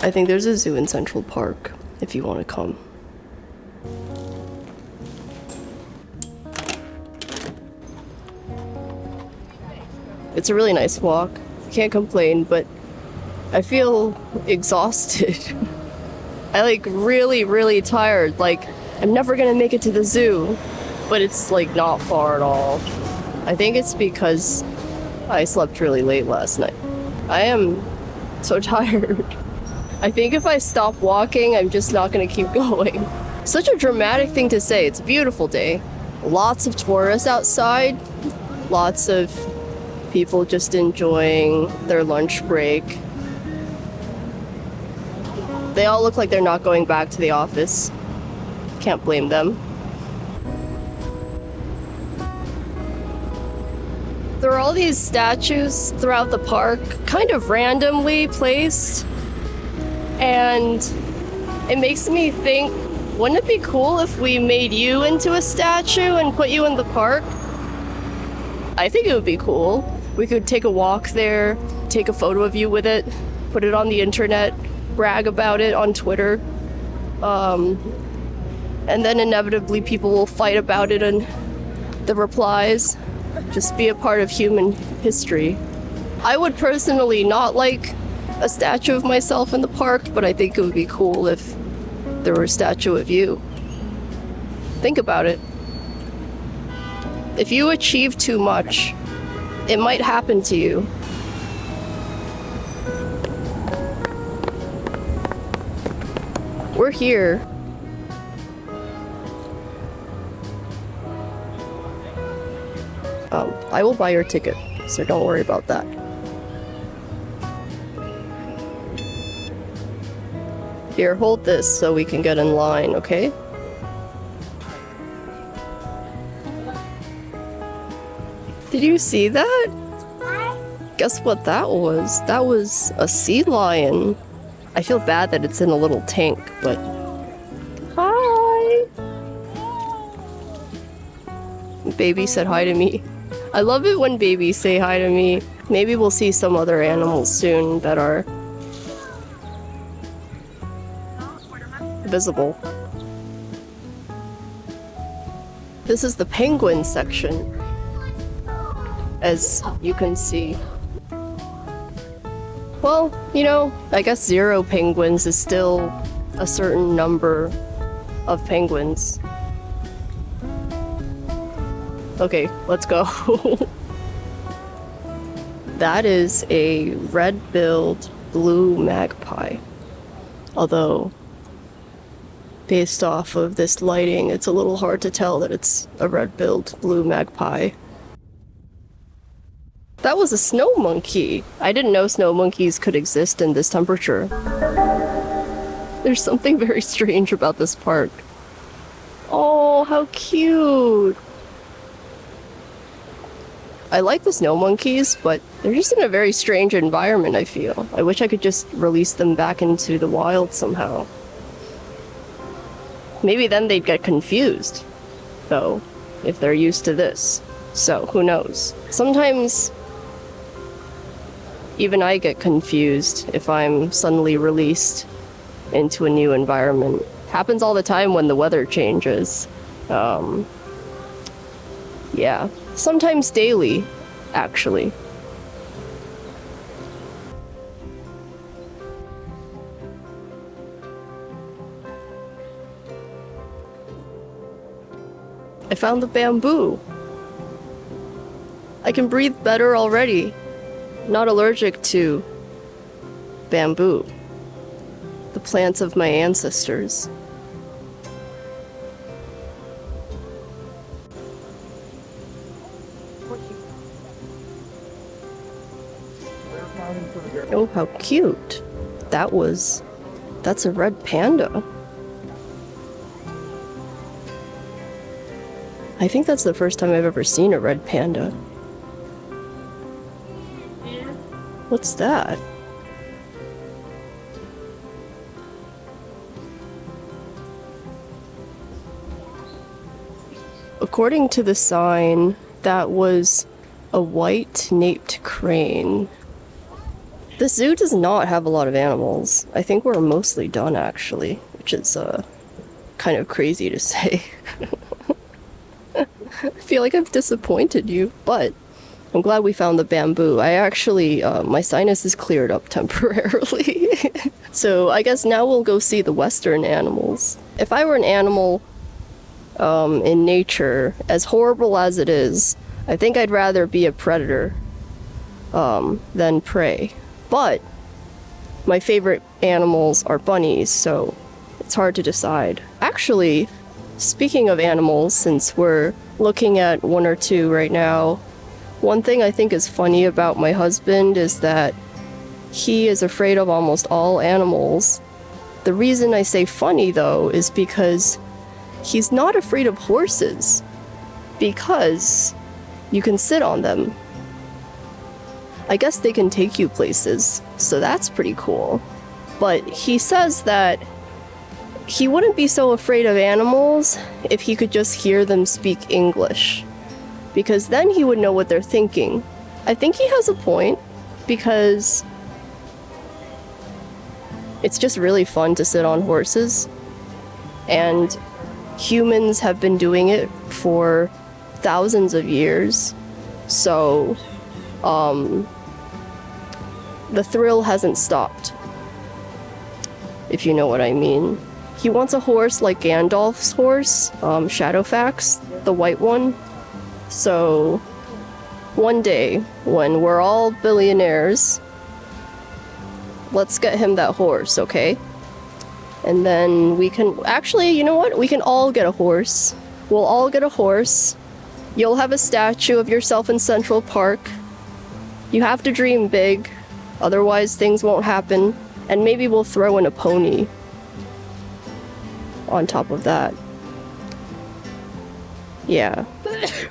I think there's a zoo in Central Park, if you want to come. It's a really nice walk. Can't complain, but I feel exhausted. I really tired. I'm never gonna make it to the zoo, but it's not far at all. I think it's because I slept really late last night. I am so tired. I think if I stop walking, I'm just not gonna keep going. Such a dramatic thing to say. It's a beautiful day. Lots of tourists outside. Lots of people just enjoying their lunch break. They all look like they're not going back to the office. Can't blame them. There are all these statues throughout the park, kind of randomly placed. And it makes me think, wouldn't it be cool if we made you into a statue and put you in the park? I think it would be cool. We could take a walk there, take a photo of you with it, put it on the internet, brag about it on Twitter. And then inevitably people will fight about it in the replies. Just be a part of human history. I would personally not like a statue of myself in the park, but I think it would be cool if there were a statue of you. Think about it. If you achieve too much, it might happen to you. We're here. I will buy your ticket, so don't worry about that. Here, hold this so we can get in line, okay? Did you see that? Guess what that was? That was a sea lion. I feel bad that it's in a little tank, but... Hi! Baby said hi to me. I love it when babies say hi to me. Maybe we'll see some other animals soon that are visible. This is the penguin section, as you can see. Well, I guess 0 penguins is still a certain number of penguins. Okay, let's go. That is a red-billed blue magpie. Although, based off of this lighting, it's a little hard to tell that it's a red-billed blue magpie. That was a snow monkey. I didn't know snow monkeys could exist in this temperature. There's something very strange about this park. Oh, how cute! I like the snow monkeys, but they're just in a very strange environment, I feel. I wish I could just release them back into the wild somehow. Maybe then they'd get confused, though, if they're used to this. So, who knows? Sometimes even I get confused if I'm suddenly released into a new environment. Happens all the time when the weather changes. Yeah. Sometimes daily, actually. I found the bamboo. I can breathe better already. Not allergic to bamboo. The plants of my ancestors. Oh, how cute. That's a red panda. I think that's the first time I've ever seen a red panda. What's that? According to the sign, that was a white-naped crane. The zoo does not have a lot of animals. I think we're mostly done, actually, which is kind of crazy to say. I feel like I've disappointed you, but I'm glad we found the bamboo. I actually, my sinus is cleared up temporarily. So I guess now we'll go see the Western animals. If I were an animal in nature, as horrible as it is, I think I'd rather be a predator than prey. But my favorite animals are bunnies, so it's hard to decide. Actually, speaking of animals, since we're looking at one or two right now, one thing I think is funny about my husband is that he is afraid of almost all animals. The reason I say funny, though, is because he's not afraid of horses, because you can sit on them. I guess they can take you places, so that's pretty cool. But he says that he wouldn't be so afraid of animals if he could just hear them speak English, because then he would know what they're thinking. I think he has a point, because it's just really fun to sit on horses, and humans have been doing it for thousands of years, so the thrill hasn't stopped, if you know what I mean. He wants a horse like Gandalf's horse, Shadowfax, the white one. So one day, when we're all billionaires, let's get him that horse, okay? And then we can, actually, you know what? We can all get a horse. We'll all get a horse. You'll have a statue of yourself in Central Park. You have to dream big, otherwise things won't happen. And maybe we'll throw in a pony on top of that. Yeah.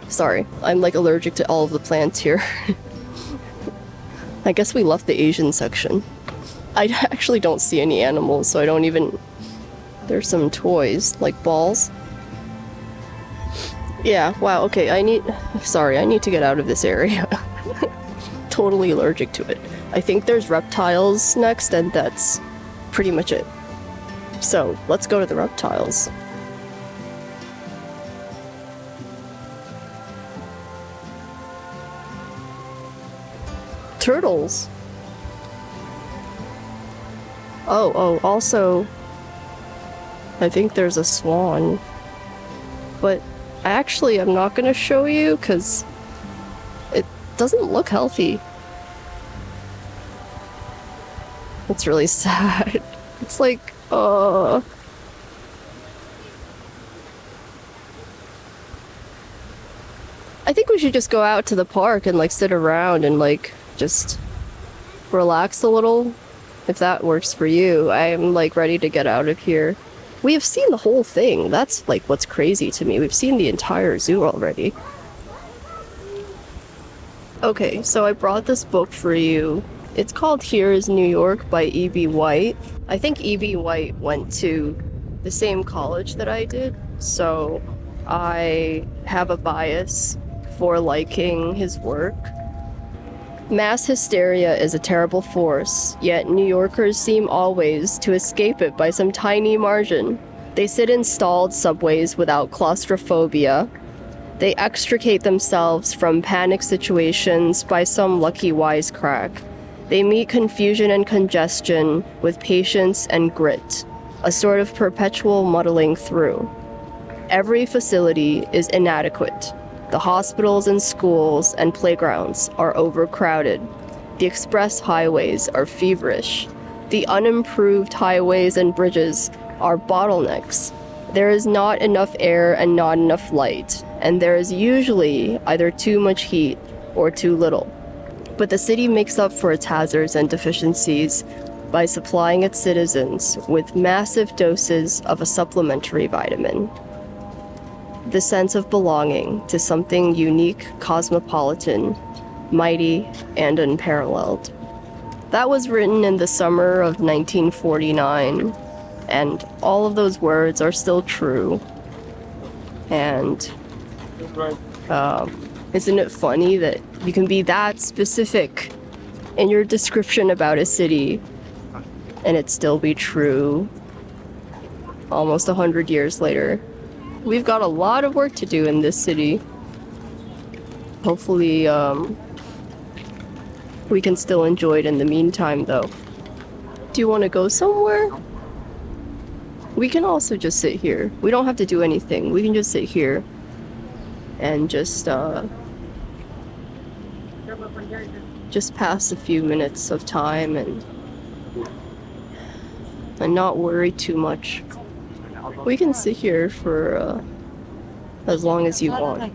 Sorry, I'm like allergic to all of the plants here. I guess we left the Asian section. I actually don't see any animals, so I don't even... There's some toys, like balls. Yeah, wow, okay, I need to get out of this area. Totally allergic to it. I think there's reptiles next, and that's pretty much it. So, let's go to the reptiles. Turtles. Oh, also, I think there's a swan. But actually, I'm not gonna show you, because it doesn't look healthy. It's really sad. It's like, I think we should just go out to the park and like sit around and like just relax a little, if that works for you. I'm like ready to get out of here. We have seen the whole thing. That's like what's crazy to me. We've seen the entire zoo already. Okay, so I brought this book for you. It's called Here is New York by E.B. White. I think E.B. White went to the same college that I did, so I have a bias for liking his work. Mass hysteria is a terrible force, yet New Yorkers seem always to escape it by some tiny margin. They sit in stalled subways without claustrophobia. They extricate themselves from panic situations by some lucky wisecrack. They meet confusion and congestion with patience and grit, a sort of perpetual muddling through. Every facility is inadequate. The hospitals and schools and playgrounds are overcrowded. The express highways are feverish. The unimproved highways and bridges are bottlenecks. There is not enough air and not enough light, and there is usually either too much heat or too little. But the city makes up for its hazards and deficiencies by supplying its citizens with massive doses of a supplementary vitamin. The sense of belonging to something unique, cosmopolitan, mighty, and unparalleled. That was written in the summer of 1949, and all of those words are still true. And isn't it funny that you can be that specific in your description about a city and it still be true almost 100 years later. We've got a lot of work to do in this city. Hopefully, we can still enjoy it in the meantime, though. Do you want to go somewhere? We can also just sit here. We don't have to do anything. We can just sit here and just pass a few minutes of time and not worry too much. We can sit here for as long as you want.